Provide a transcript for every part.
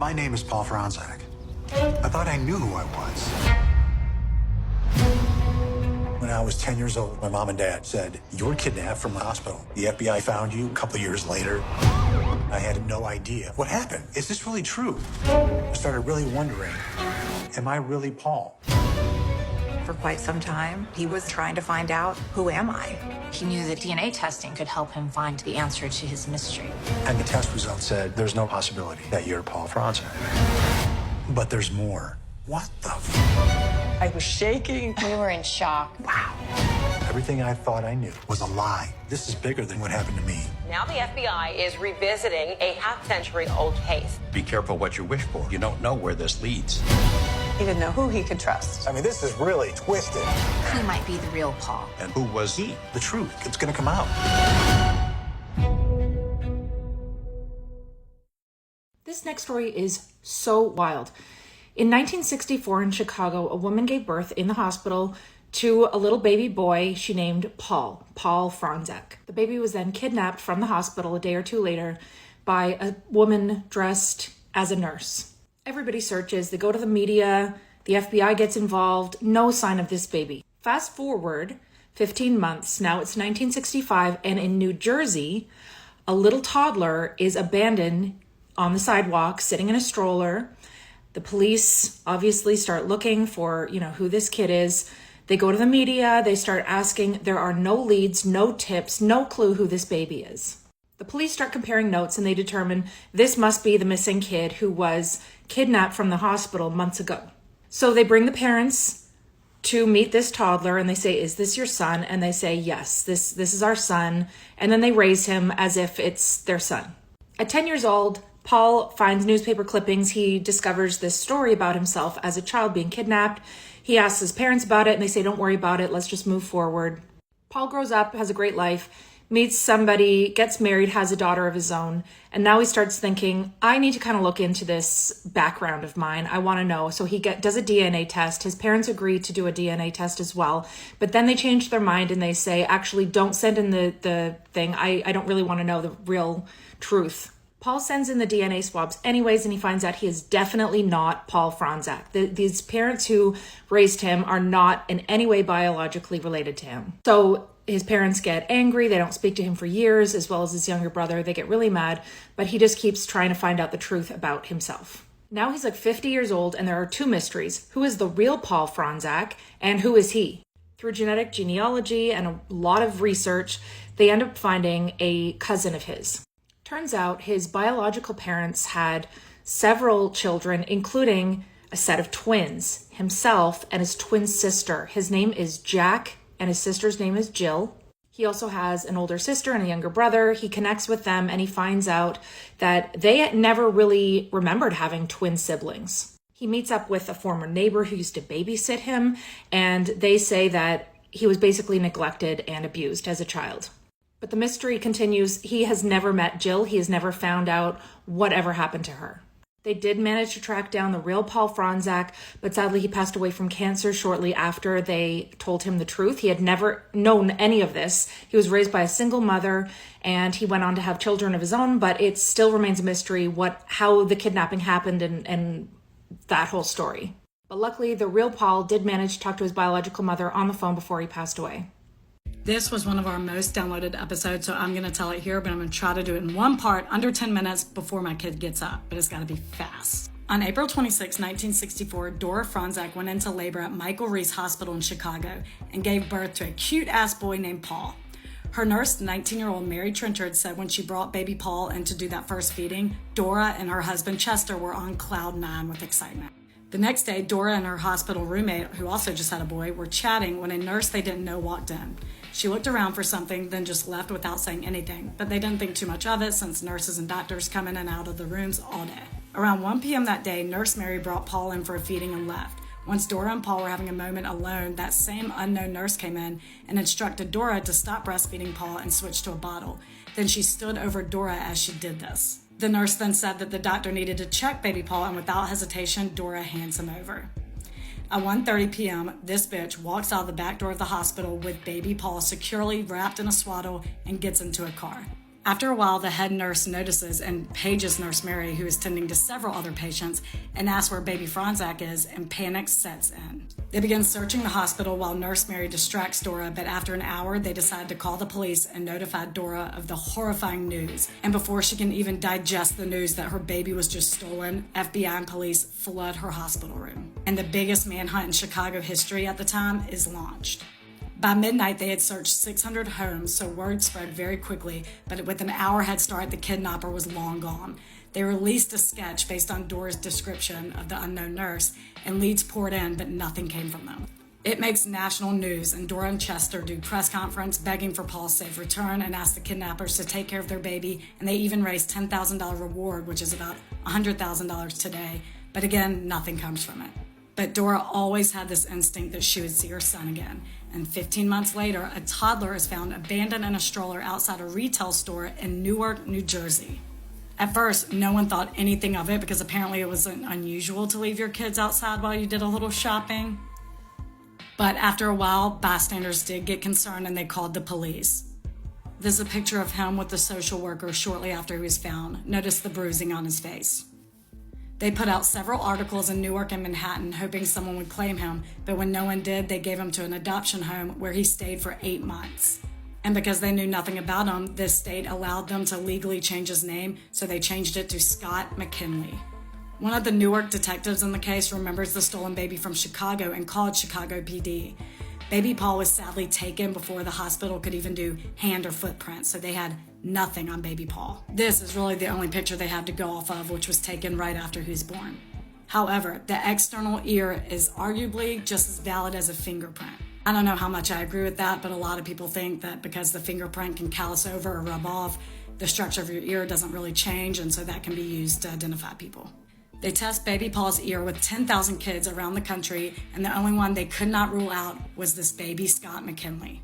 My name is Paul Franczak. I thought I knew who I was. When I was 10 years old, my mom and dad said, "You were kidnapped from the hospital. The FBI found you a couple of years later." I had no idea. What happened? Is this really true? I started really wondering, am I really Paul? For quite some time, he was trying to find out, who am I? He knew that DNA testing could help him find the answer to his mystery. And the test result said, there's no possibility that you're Paul Franczak. But there's more. What the I was shaking. We were in shock. Wow. Everything I thought I knew was a lie. This is bigger than what happened to me. Now the FBI is revisiting a half-century-old case. Be careful what you wish for. You don't know where this leads. He didn't know who he could trust. I mean, this is really twisted. He might be the real Paul. And who was he? The truth, it's gonna come out. This next story is so wild. In 1964 in Chicago, a woman gave birth in the hospital to a little baby boy she named Paul Franczak. The baby was then kidnapped from the hospital a day or two later by a woman dressed as a nurse. Everybody searches, they go to the media, the FBI gets involved, no sign of this baby. Fast forward 15 months, now it's 1965, and in New Jersey, a little toddler is abandoned on the sidewalk, sitting in a stroller. The police obviously start looking for, who this kid is. They go to the media, they start asking. There are no leads, no tips, no clue who this baby is. The police start comparing notes and they determine this must be the missing kid who was kidnapped from the hospital months ago. So they bring the parents to meet this toddler and they say, "Is this your son?" And they say, "Yes, this is our son." And then they raise him as if it's their son. At 10 years old, Paul finds newspaper clippings. He discovers this story about himself as a child being kidnapped. He asks his parents about it and they say, "Don't worry about it. Let's just move forward." Paul grows up, has a great life, meets somebody, gets married, has a daughter of his own. And now he starts thinking, I need to kind of look into this background of mine. I want to know. So he does a DNA test. His parents agree to do a DNA test as well. But then they change their mind and they say, actually, don't send in the thing. I don't really want to know the real truth. Paul sends in the DNA swabs anyways, and he finds out he is definitely not Paul Franczak. These parents who raised him are not in any way biologically related to him. So his parents get angry. They don't speak to him for years, as well as his younger brother. They get really mad, but he just keeps trying to find out the truth about himself. Now he's like 50 years old, and there are two mysteries. Who is the real Paul Franczak, and who is he? Through genetic genealogy and a lot of research, they end up finding a cousin of his. Turns out his biological parents had several children, including a set of twins, himself and his twin sister. His name is Jack and his sister's name is Jill. He also has an older sister and a younger brother. He connects with them and he finds out that they never really remembered having twin siblings. He meets up with a former neighbor who used to babysit him, and they say that he was basically neglected and abused as a child. But the mystery continues. He has never met Jill. He has never found out whatever happened to her. They did manage to track down the real Paul Franczak, but sadly he passed away from cancer shortly after they told him the truth. He had never known any of this. He was raised by a single mother and he went on to have children of his own, but it still remains a mystery how the kidnapping happened and that whole story. But luckily, the real Paul did manage to talk to his biological mother on the phone before he passed away. This was one of our most downloaded episodes, so I'm going to tell it here, but I'm going to try to do it in one part, under 10 minutes before my kid gets up, but it's got to be fast. On April 26, 1964, Dora Franczak went into labor at Michael Reese Hospital in Chicago and gave birth to a cute-ass boy named Paul. Her nurse, 19-year-old Mary Trenchard, said when she brought baby Paul in to do that first feeding, Dora and her husband Chester were on cloud nine with excitement. The next day, Dora and her hospital roommate, who also just had a boy, were chatting when a nurse they didn't know walked in. She looked around for something, then just left without saying anything, but they didn't think too much of it since nurses and doctors come in and out of the rooms all day. Around 1 p.m. that day, Nurse Mary brought Paul in for a feeding and left. Once Dora and Paul were having a moment alone, that same unknown nurse came in and instructed Dora to stop breastfeeding Paul and switch to a bottle. Then she stood over Dora as she did this. The nurse then said that the doctor needed to check baby Paul, and without hesitation, Dora hands him over. At 1:30 p.m., this bitch walks out of the back door of the hospital with baby Paul securely wrapped in a swaddle and gets into a car. After a while, the head nurse notices and pages Nurse Mary, who is tending to several other patients, and asks where baby Franczak is, and panic sets in. They begin searching the hospital while Nurse Mary distracts Dora, but after an hour, they decide to call the police and notify Dora of the horrifying news. And before she can even digest the news that her baby was just stolen, FBI and police flood her hospital room. And the biggest manhunt in Chicago history at the time is launched. By midnight, they had searched 600 homes, so word spread very quickly, but with an hour head start, the kidnapper was long gone. They released a sketch based on Dora's description of the unknown nurse, and leads poured in, but nothing came from them. It makes national news, and Dora and Chester do press conference begging for Paul's safe return and ask the kidnappers to take care of their baby, and they even raise $10,000 reward, which is about $100,000 today, but again, nothing comes from it. But Dora always had this instinct that she would see her son again. And 15 months later, a toddler is found abandoned in a stroller outside a retail store in Newark, New Jersey. At first, no one thought anything of it because apparently it wasn't unusual to leave your kids outside while you did a little shopping. But after a while, bystanders did get concerned and they called the police. There's a picture of him with the social worker shortly after he was found. Notice the bruising on his face. They put out several articles in Newark and Manhattan hoping someone would claim him, but when no one did, they gave him to an adoption home where he stayed for 8 months. And because they knew nothing about him, this state allowed them to legally change his name, so they changed it to Scott McKinley. One of the Newark detectives in the case remembers the stolen baby from Chicago and called Chicago PD. Baby Paul was sadly taken before the hospital could even do hand or footprints, so they had nothing on baby Paul. This is really the only picture they have to go off of, which was taken right after he was born. However, the external ear is arguably just as valid as a fingerprint. I don't know how much I agree with that, but a lot of people think that because the fingerprint can callus over or rub off, the structure of your ear doesn't really change, and so that can be used to identify people. They test baby Paul's ear with 10,000 kids around the country, and the only one they could not rule out was this baby Scott McKinley.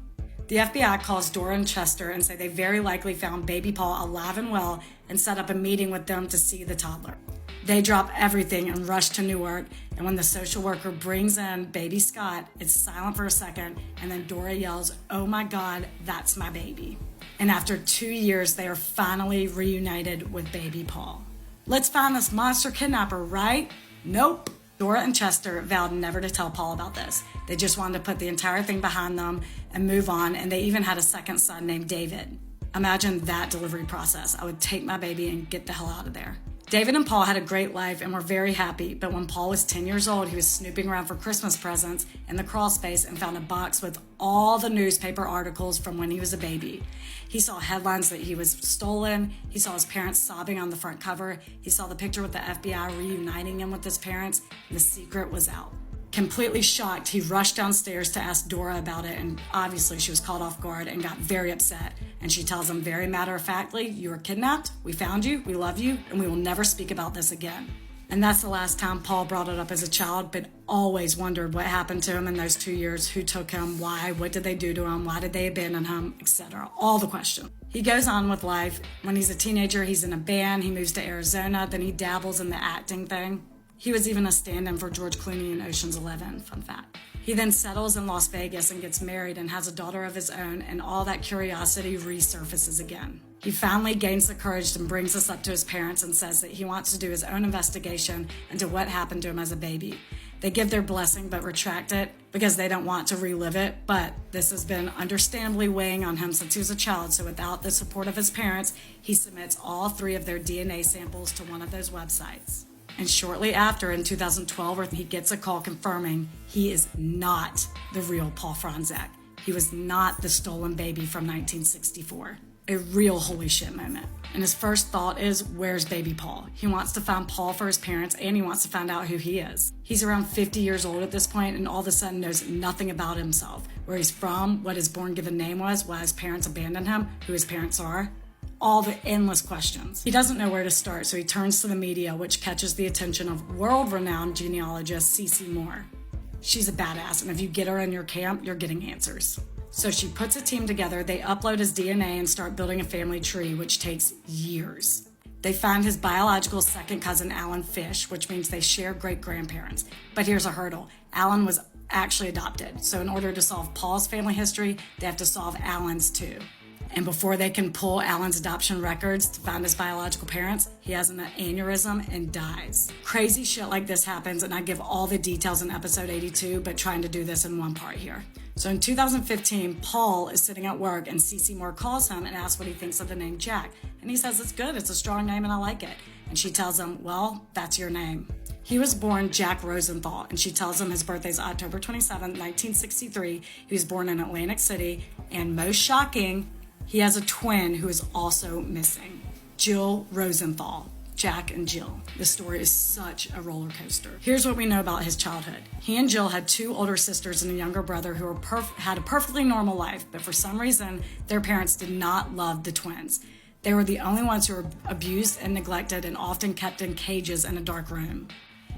The FBI calls Dora and Chester and say they very likely found baby Paul alive and well and set up a meeting with them to see the toddler. They drop everything and rush to Newark, and when the social worker brings in baby Scott, it's silent for a second, and then Dora yells, "Oh my God, that's my baby." And after 2 years, they are finally reunited with baby Paul. Let's find this monster kidnapper, right? Nope. Dora and Chester vowed never to tell Paul about this. They just wanted to put the entire thing behind them and move on, and they even had a second son named David. Imagine that delivery process. I would take my baby and get the hell out of there. David and Paul had a great life and were very happy, but when Paul was 10 years old, he was snooping around for Christmas presents in the crawl space and found a box with all the newspaper articles from when he was a baby. He saw headlines that he was stolen. He saw his parents sobbing on the front cover. He saw the picture with the FBI reuniting him with his parents. The secret was out. Completely shocked, he rushed downstairs to ask Dora about it, and obviously she was caught off guard and got very upset. And she tells him very matter-of-factly, "You were kidnapped, we found you, we love you, and we will never speak about this again." And that's the last time Paul brought it up as a child, but always wondered what happened to him in those 2 years, who took him, why, what did they do to him, why did they abandon him, etc. All the questions. He goes on with life. When he's a teenager, he's in a band, he moves to Arizona, then he dabbles in the acting thing. He was even a stand-in for George Clooney in Ocean's 11, fun fact. He then settles in Las Vegas and gets married and has a daughter of his own, and all that curiosity resurfaces again. He finally gains the courage and brings us up to his parents and says that he wants to do his own investigation into what happened to him as a baby. They give their blessing but retract it because they don't want to relive it, but this has been understandably weighing on him since he was a child, so without the support of his parents, he submits all 3 of their DNA samples to one of those websites. And shortly after, in 2012, he gets a call confirming he is not the real Paul Franczak. He was not the stolen baby from 1964. A real holy shit moment. And his first thought is, where's baby Paul? He wants to find Paul for his parents, and he wants to find out who he is. He's around 50 years old at this point, and all of a sudden knows nothing about himself. Where he's from, what his born-given name was, why his parents abandoned him, who his parents are. All the endless questions. He doesn't know where to start, so he turns to the media, which catches the attention of world-renowned genealogist Cece Moore. She's a badass, and if you get her in your camp, you're getting answers. So she puts a team together, they upload his DNA and start building a family tree, which takes years. They find his biological second cousin, Alan Fish, which means they share great-grandparents. But here's a hurdle. Alan was actually adopted, so in order to solve Paul's family history, they have to solve Alan's too. And before they can pull Alan's adoption records to find his biological parents, he has an aneurysm and dies. Crazy shit like this happens, and I give all the details in episode 82, but trying to do this in one part here. So in 2015, Paul is sitting at work and Cece Moore calls him and asks what he thinks of the name Jack. And he says, it's good, it's a strong name and I like it. And she tells him, well, that's your name. He was born Jack Rosenthal, and she tells him his birthday is October 27, 1963. He was born in Atlantic City, and most shocking, he has a twin who is also missing. Jill Rosenthal. Jack and Jill. This story is such a roller coaster. Here's what we know about his childhood. He and Jill had 2 older sisters and a younger brother who had a perfectly normal life, but for some reason, their parents did not love the twins. They were the only ones who were abused and neglected and often kept in cages in a dark room.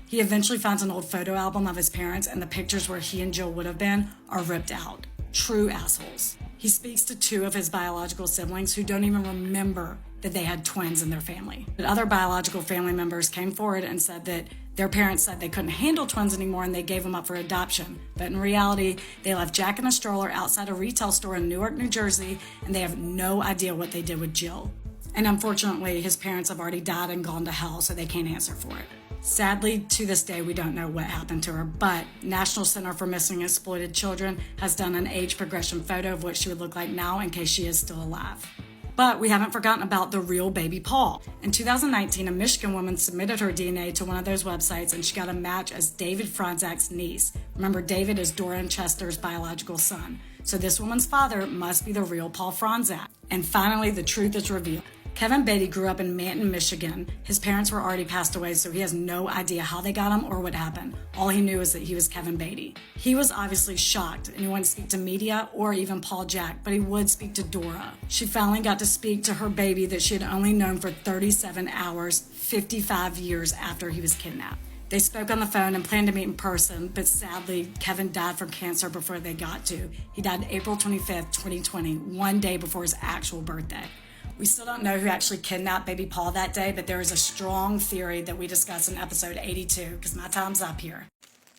He eventually finds an old photo album of his parents, and the pictures where he and Jill would have been are ripped out. True assholes. He speaks to 2 of his biological siblings who don't even remember that they had twins in their family. But other biological family members came forward and said that their parents said they couldn't handle twins anymore and they gave them up for adoption. But in reality, they left Jack in a stroller outside a retail store in Newark, New Jersey, and they have no idea what they did with Jill. And unfortunately, his parents have already died and gone to hell, so they can't answer for it. Sadly, to this day, we don't know what happened to her, but National Center for Missing and Exploited Children has done an age progression photo of what she would look like now in case she is still alive. But we haven't forgotten about the real baby Paul. In 2019, a Michigan woman submitted her DNA to one of those websites, and she got a match as David Franczak's niece. Remember, David is Dora and Chester's biological son. So this woman's father must be the real Paul Franczak. And finally, the truth is revealed. Kevin Beatty grew up in Manton, Michigan. His parents were already passed away, so he has no idea how they got him or what happened. All he knew is that he was Kevin Beatty. He was obviously shocked, and he wouldn't speak to media or even Paul Jack, but he would speak to Dora. She finally got to speak to her baby that she had only known for 37 hours, 55 years after he was kidnapped. They spoke on the phone and planned to meet in person, but sadly, Kevin died from cancer before they got to. He died April 25th, 2020, one day before his actual birthday. We still don't know who actually kidnapped baby Paul that day, but there is a strong theory that we discussed in episode 82, because my time's up here.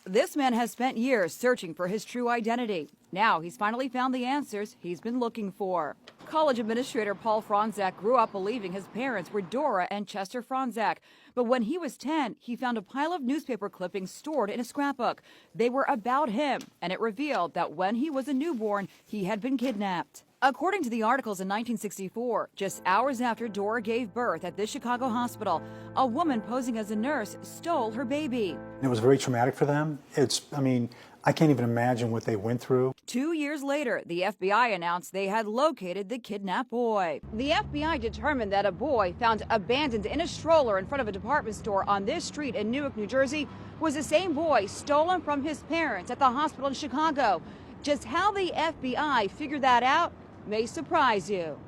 This man has spent years searching for his true identity. Now he's finally found the answers he's been looking for. College administrator Paul Franczak grew up believing his parents were Dora and Chester Franczak. But when he was 10, he found a pile of newspaper clippings stored in a scrapbook. They were about him, and it revealed that when he was a newborn, he had been kidnapped. According to the articles in 1964, just hours after Dora gave birth at this Chicago hospital, a woman posing as a nurse stole her baby. It was very traumatic for them. I can't even imagine what they went through. 2 years later, the FBI announced they had located the kidnapped boy. The FBI determined that a boy found abandoned in a stroller in front of a department store on this street in Newark, New Jersey, was the same boy stolen from his parents at the hospital in Chicago. Just how the FBI figured that out may surprise you.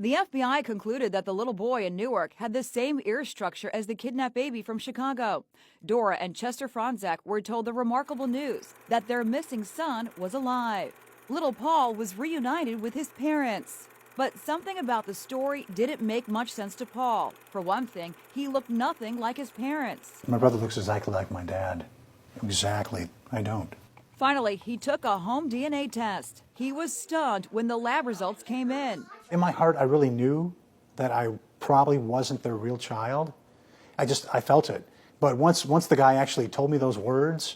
The FBI concluded that the little boy in Newark had the same ear structure as the kidnapped baby from Chicago. Dora and Chester Franczak were told the remarkable news that their missing son was alive. Little Paul was reunited with his parents. But something about the story didn't make much sense to Paul. For one thing, he looked nothing like his parents. My brother looks exactly like my dad. Exactly. I don't. Finally, he took a home DNA test. He was stunned when the lab results came in. In my heart, I really knew that I probably wasn't their real child. I felt it. But once the guy actually told me those words,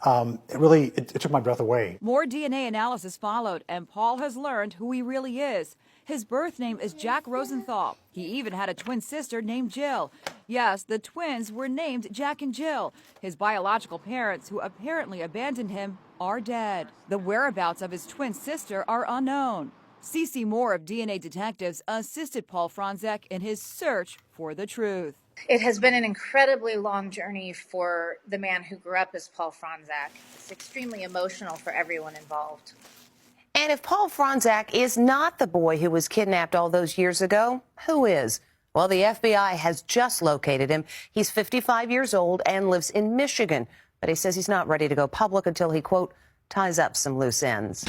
it took my breath away. More DNA analysis followed, and Paul has learned who he really is. His birth name is Jack Rosenthal. He even had a twin sister named Jill. Yes, the twins were named Jack and Jill. His biological parents, who apparently abandoned him, are dead. The whereabouts of his twin sister are unknown. Cece Moore of DNA Detectives assisted Paul Franczak in his search for the truth. It has been an incredibly long journey for the man who grew up as Paul Franczak. It's extremely emotional for everyone involved. And if Paul Franczak is not the boy who was kidnapped all those years ago, who is? Well, the FBI has just located him. He's 55 years old and lives in Michigan, but he says he's not ready to go public until he, quote, ties up some loose ends.